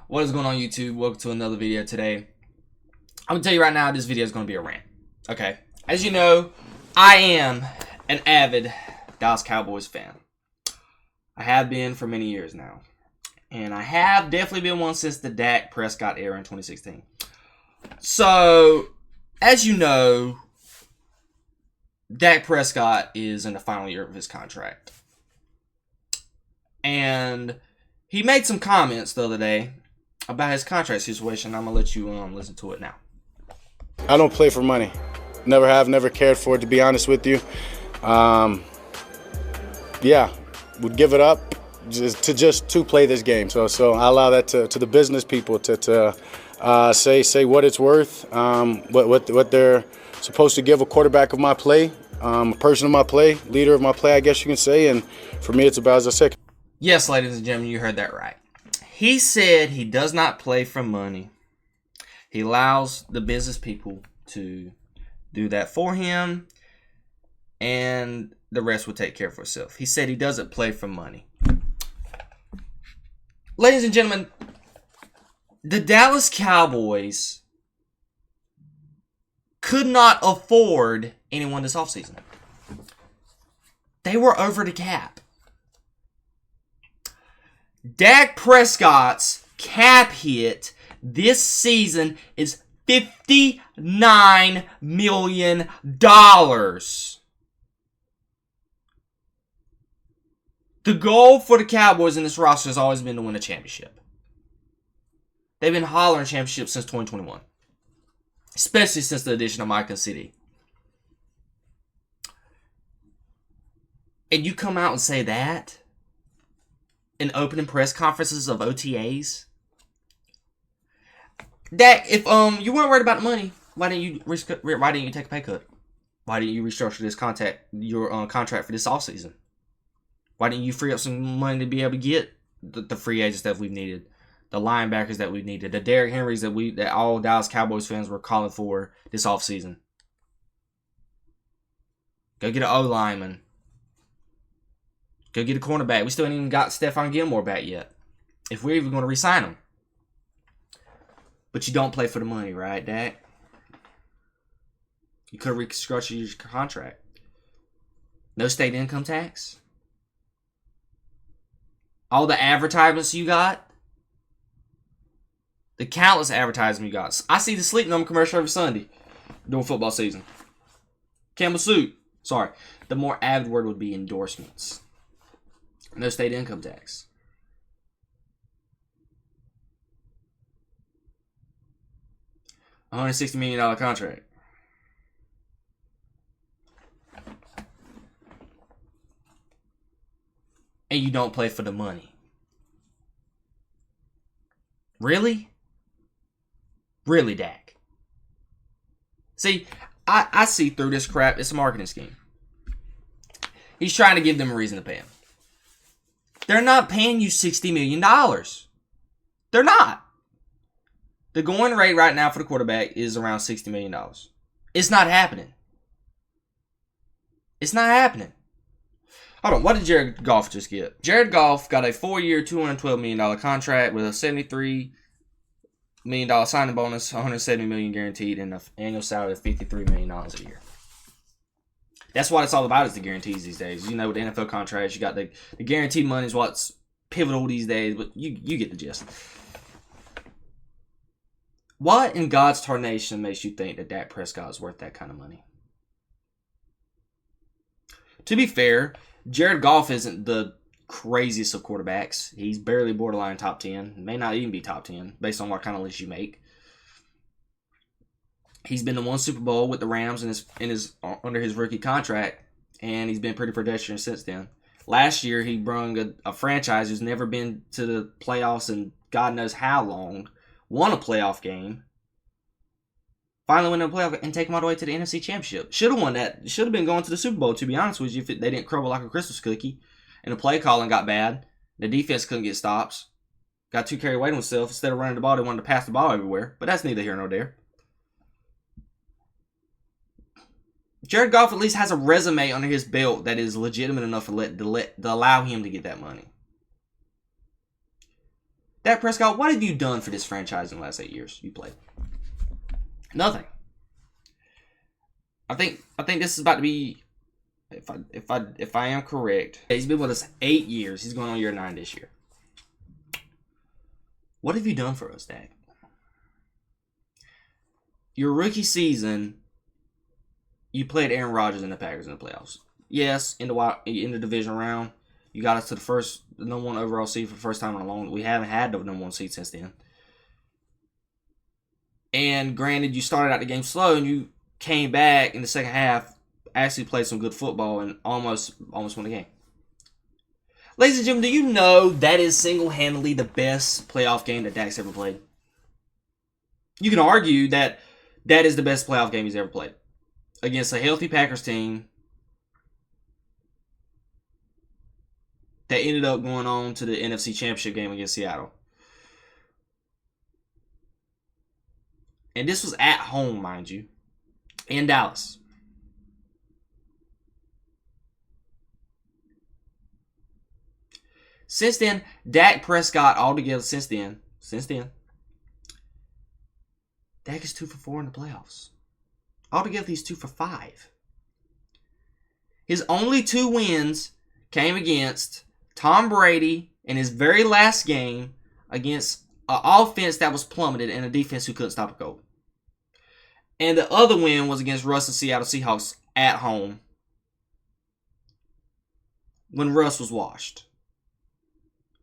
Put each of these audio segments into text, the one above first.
What is going on, YouTube? Welcome to another video today. I'm going to tell you right now, this video is going to be a rant. Okay. As you know, I am an avid Dallas Cowboys fan. I have been for many years now. And I have definitely been one since the Dak Prescott era in 2016. So, as you know, Dak Prescott is in the final year of his contract. And he made some comments the other day about his contract situation. I'm going to let you listen to it now. I don't play for money. Never have, never cared for it, to be honest with you. Yeah, would give it up just to play this game. So I allow that to the business people to say what it's worth, what they're supposed to give a quarterback of my play, a person of my play, leader of my play, I guess you can say. And for me, it's about, as I said. Yes, ladies and gentlemen, you heard that right. He said he does not play for money. He allows the business people to do that for him, and the rest will take care of itself. He said he doesn't play for money. Ladies and gentlemen, the Dallas Cowboys could not afford anyone this offseason. They were over the cap. Dak Prescott's cap hit this season is $59 million. The goal for the Cowboys in this roster has always been to win a championship. They've been hollering championship since 2021. Especially since the addition of Mike and CD. And you come out and say that in opening press conferences of OTAs? Dak, if you weren't worried about the money, why didn't you take a pay cut? Why didn't you restructure your contract for this offseason? Why didn't you free up some money to be able to get the free agents that we've needed, the linebackers that we've needed, the Derrick Henrys that all Dallas Cowboys fans were calling for this offseason? Go get an O-lineman. Go get a cornerback. We still ain't even got Stephon Gilmore back yet, if we're even going to re-sign him. But you don't play for the money, right, Dak? You could have restructured your contract. No state income tax. All the advertisements you got. The countless advertisements you got. I see the Sleep Number commercial every Sunday during football season. Campbell Soup. Sorry. The more avid word would be endorsements. No state income tax. $160 million contract. And you don't play for the money. Really? Really, Dak? See, I see through this crap. It's a marketing scheme. He's trying to give them a reason to pay him. They're not paying you $60 million. They're not. The going rate right now for the quarterback is around $60 million. It's not happening. It's not happening. Hold on. What did Jared Goff just get? Jared Goff got a 4-year, $212 million contract with a $73 million signing bonus, $170 million guaranteed, and an annual salary of $53 million a year. That's what it's all about, is the guarantees these days. You know, with the NFL contracts, you got the guaranteed money is what's pivotal these days, but you get the gist. What in God's tarnation makes you think that Dak Prescott is worth that kind of money? To be fair, Jared Goff isn't the craziest of quarterbacks. He's barely borderline top 10. May not even be top 10, based on what kind of list you make. He's been to one Super Bowl with the Rams under his rookie contract, and he's been pretty pedestrian since then. Last year, he brung a franchise who's never been to the playoffs in God knows how long, won a playoff game, finally win a playoff, and take him all the way to the NFC Championship. Should have won that. Should have been going to the Super Bowl, to be honest with you, if they didn't crumble like a Christmas cookie, and the play calling got bad. The defense couldn't get stops. Got too carried away with himself. Instead of running the ball, they wanted to pass the ball everywhere. But that's neither here nor there. Jared Goff at least has a resume under his belt that is legitimate enough to allow him to get that money. Dak Prescott, what have you done for this franchise in the last 8 years you played? Nothing. I think this is about to be, if I am correct, he's been with us 8 years. He's going on year 9 this year. What have you done for us, Dak? Your rookie season, you played Aaron Rodgers and the Packers in the playoffs. Yes, in the division round, you got us to the number 1 overall seed for the first time in a long. We haven't had the number 1 seed since then. And granted, you started out the game slow, and you came back in the second half, actually played some good football, and almost won the game. Ladies and gentlemen, do you know that is single-handedly the best playoff game that Dak's ever played? You can argue that is the best playoff game he's ever played. Against a healthy Packers team that ended up going on to the NFC Championship game against Seattle. And this was at home, mind you, in Dallas. Since then, Dak Prescott altogether, since then, Dak is 2 for 4 in the playoffs. Altogether, he's 2 for 5. His only 2 wins came against Tom Brady in his very last game against an offense that was plummeted and a defense who couldn't stop a goal. And the other win was against Russ and Seattle Seahawks at home when Russ was washed.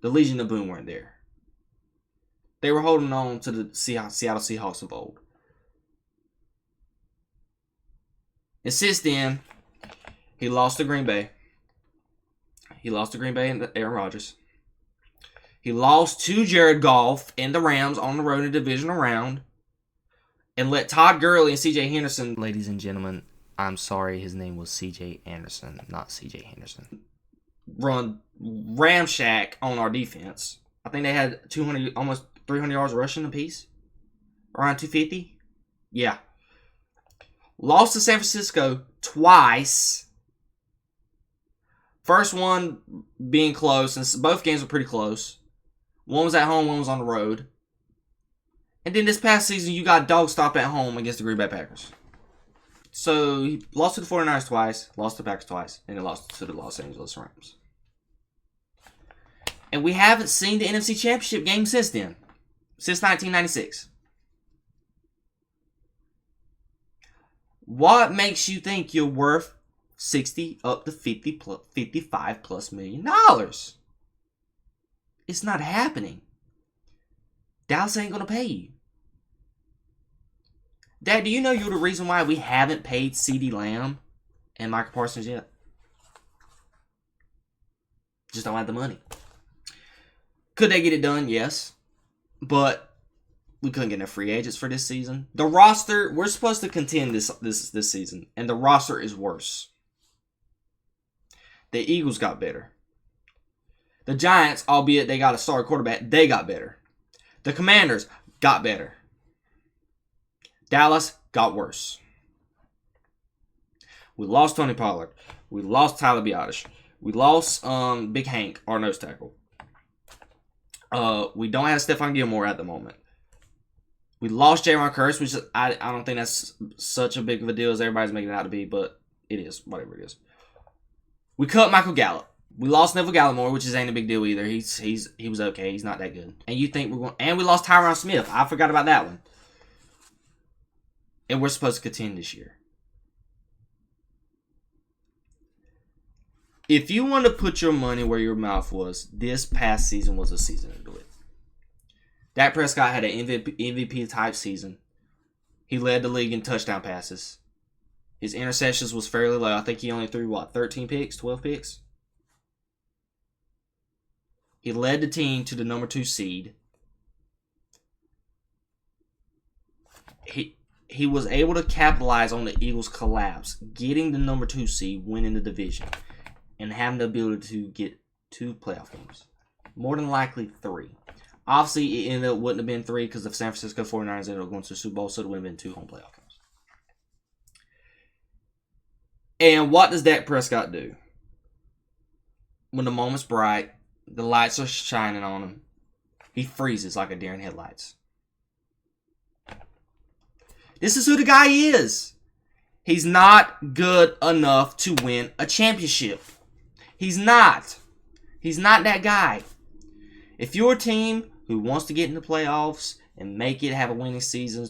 The Legion of Boom weren't there. They were holding on to the Seattle Seahawks of old. And since then, he lost to Green Bay. He lost to Green Bay and Aaron Rodgers. He lost to Jared Goff and the Rams on the road in the divisional round. And let Todd Gurley and C.J. Henderson... Ladies and gentlemen, I'm sorry, his name was C.J. Anderson, not C.J. Henderson. Run ramshack on our defense. I think they had 200, almost 300 yards rushing apiece. Around 250. Yeah. Lost to San Francisco twice. First one being close, and both games were pretty close. One was at home, one was on the road. And then this past season, you got dog stop at home against the Green Bay Packers. So, he lost to the 49ers twice, lost to the Packers twice, and then lost to the Los Angeles Rams. And we haven't seen the NFC Championship game since then. Since 1996. What makes you think you're worth 60 up to 55 plus $million? It's not happening. Dallas ain't going to pay you. Dad, do you know you're the reason why we haven't paid CeeDee Lamb and Michael Parsons yet? Just don't have the money. Could they get it done? Yes. But we couldn't get enough free agents for this season. The roster, we're supposed to contend this season, and the roster is worse. The Eagles got better. The Giants, albeit they got a star quarterback, they got better. The Commanders got better. Dallas got worse. We lost Tony Pollard. We lost Tyler Biotish. We lost Big Hank, our nose tackle. We don't have Stephon Gilmore at the moment. We lost Jaron Curse, which I don't think that's such a big of a deal as everybody's making it out to be, but it is, whatever it is. We cut Michael Gallup. We lost Neville Gallimore, which ain't a big deal either. He was okay. He's not that good. And you think we're going? And we lost Tyron Smith. I forgot about that one. And we're supposed to contend this year. If you want to put your money where your mouth was, this past season was a season to do it. Dak Prescott had an MVP type season. He led the league in touchdown passes. His interceptions was fairly low. I think he only threw 13 picks, 12 picks. He led the team to the number 2 seed. He was able to capitalize on the Eagles' collapse, getting the number 2 seed, winning the division, and having the ability to get 2 playoff games. More than likely 3. Obviously, it wouldn't have been 3 because the San Francisco 49ers ended up going to the Super Bowl, so it would have been 2 home playoff games. And what does Dak Prescott do? When the moment's bright, the lights are shining on him. He freezes like a deer in headlights. This is who the guy is. He's not good enough to win a championship. He's not. He's not that guy. If you're a team who wants to get in the playoffs and make it, have a winning season,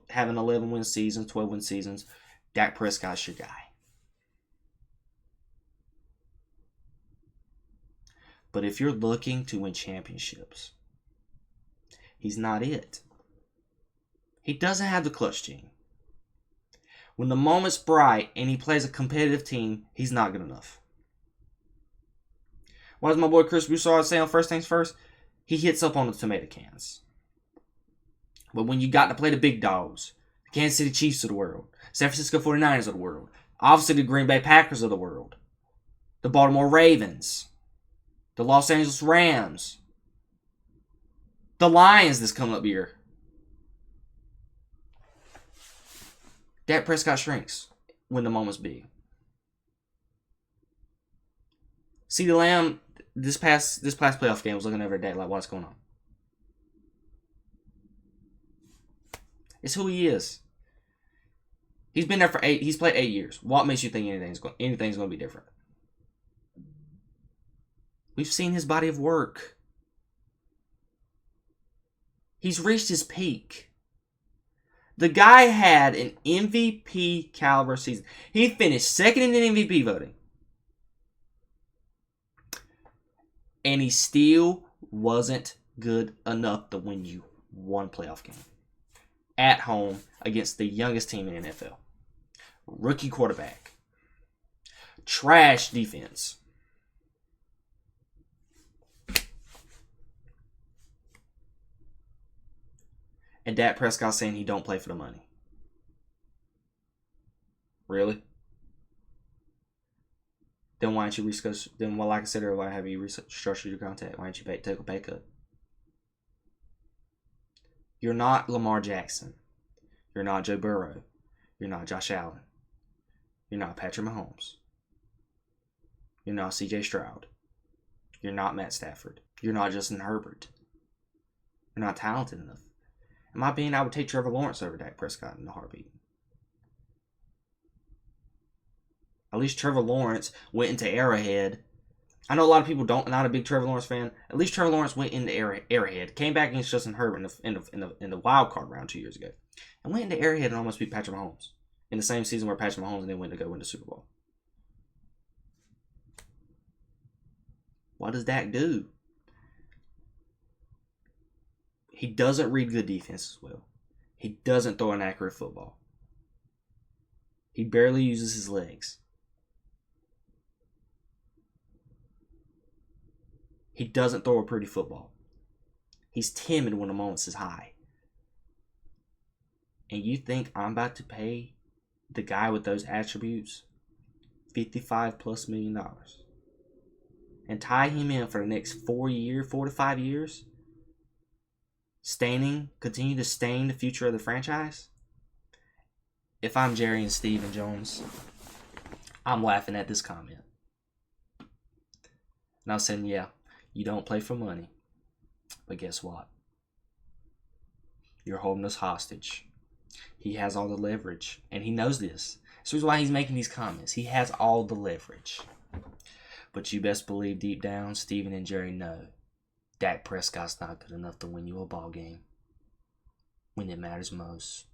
having 11 win seasons, 12 win seasons, Dak Prescott's your guy. But if you're looking to win championships, he's not it. He doesn't have the clutch gene. When the moment's bright and he plays a competitive team, he's not good enough. What does my boy Chris Broussard say on First Things First? He hits up on the tomato cans. But when you got to play the big dogs, the Kansas City Chiefs of the world, San Francisco 49ers of the world, obviously the Green Bay Packers of the world, the Baltimore Ravens, the Los Angeles Rams, the Lions this coming up year, Dak Prescott shrinks when the moment's big. CeeDee Lamb, this past playoff game, was looking over day like, what's going on? It's who he is. He's been there for he's played 8 years. What makes you think anything's going to be different? We've seen his body of work. He's reached his peak. The guy had an MVP caliber season. He finished second in the MVP voting. And he still wasn't good enough to win you one playoff game. At home against the youngest team in the NFL. Rookie quarterback. Trash defense. And Dak Prescott saying he don't play for the money. Really? Then why don't you restructure? Then, well, like I said earlier, why have you restructured your contract? Why don't you take a pay cut? You're not Lamar Jackson. You're not Joe Burrow. You're not Josh Allen. You're not Patrick Mahomes. You're not C.J. Stroud. You're not Matt Stafford. You're not Justin Herbert. You're not talented enough. In my opinion, I would take Trevor Lawrence over Dak Prescott in a heartbeat. At least Trevor Lawrence went into Arrowhead. I know a lot of people not a big Trevor Lawrence fan. At least Trevor Lawrence went into Arrowhead, came back against Justin Herbert in the wild card round 2 years ago, and went into Arrowhead and almost beat Patrick Mahomes in the same season where Patrick Mahomes then went to go win the Super Bowl. What does Dak do? He doesn't read good defenses well. He doesn't throw an accurate football. He barely uses his legs. He doesn't throw a pretty football. He's timid when the moment is high. And you think I'm about to pay the guy with those attributes $55+ million and tie him in for the next 4 to 5 years? Continue to stain the future of the franchise? If I'm Jerry and Steve and Jones, I'm laughing at this comment. And I'm saying, yeah, you don't play for money. But guess what? You're holding us hostage. He has all the leverage. And he knows this. This is why he's making these comments. He has all the leverage. But you best believe deep down, Steven and Jerry know Dak Prescott's not good enough to win you a ball game when it matters most.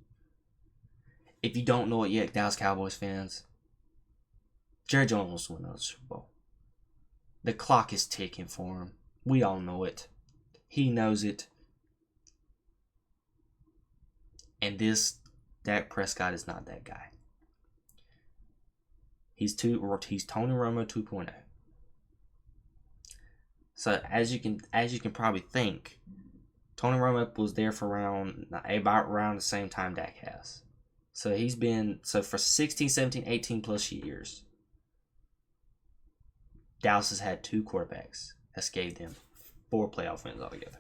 If you don't know it yet, Dallas Cowboys fans, Jerry Jones wants to win another Super Bowl. The clock is ticking for him. We all know it. He knows it. And Dak Prescott is not that guy. He's Tony Romo 2.0. So as you can probably think, Tony Romo was there for about around the same time Dak has. So for 16, 17, 18 plus years, Dallas has had 2 quarterbacks that's gave them 4 playoff wins altogether.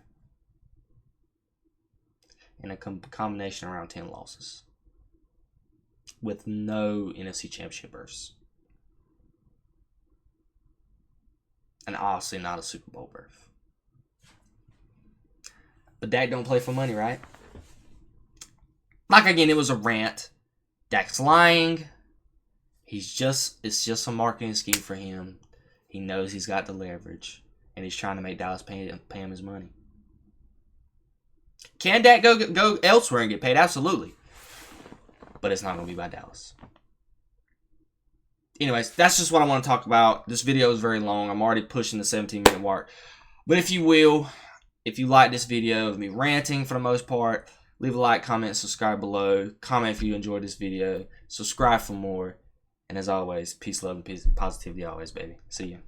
And a combination around 10 losses. With no NFC Championship berths. And obviously not a Super Bowl berth. But Dak don't play for money, right? Like, again, it was a rant. Dak's lying. It's just a marketing scheme for him. He knows he's got the leverage. And he's trying to make Dallas pay him his money. Can Dak go elsewhere and get paid? Absolutely. But it's not going to be by Dallas. Anyways, that's just what I want to talk about. This video is very long. I'm already pushing the 17-minute mark. But if you like this video of me ranting for the most part, leave a like, comment, subscribe below. Comment if you enjoyed this video. Subscribe for more. And as always, peace, love, and peace, positivity always, baby. See you.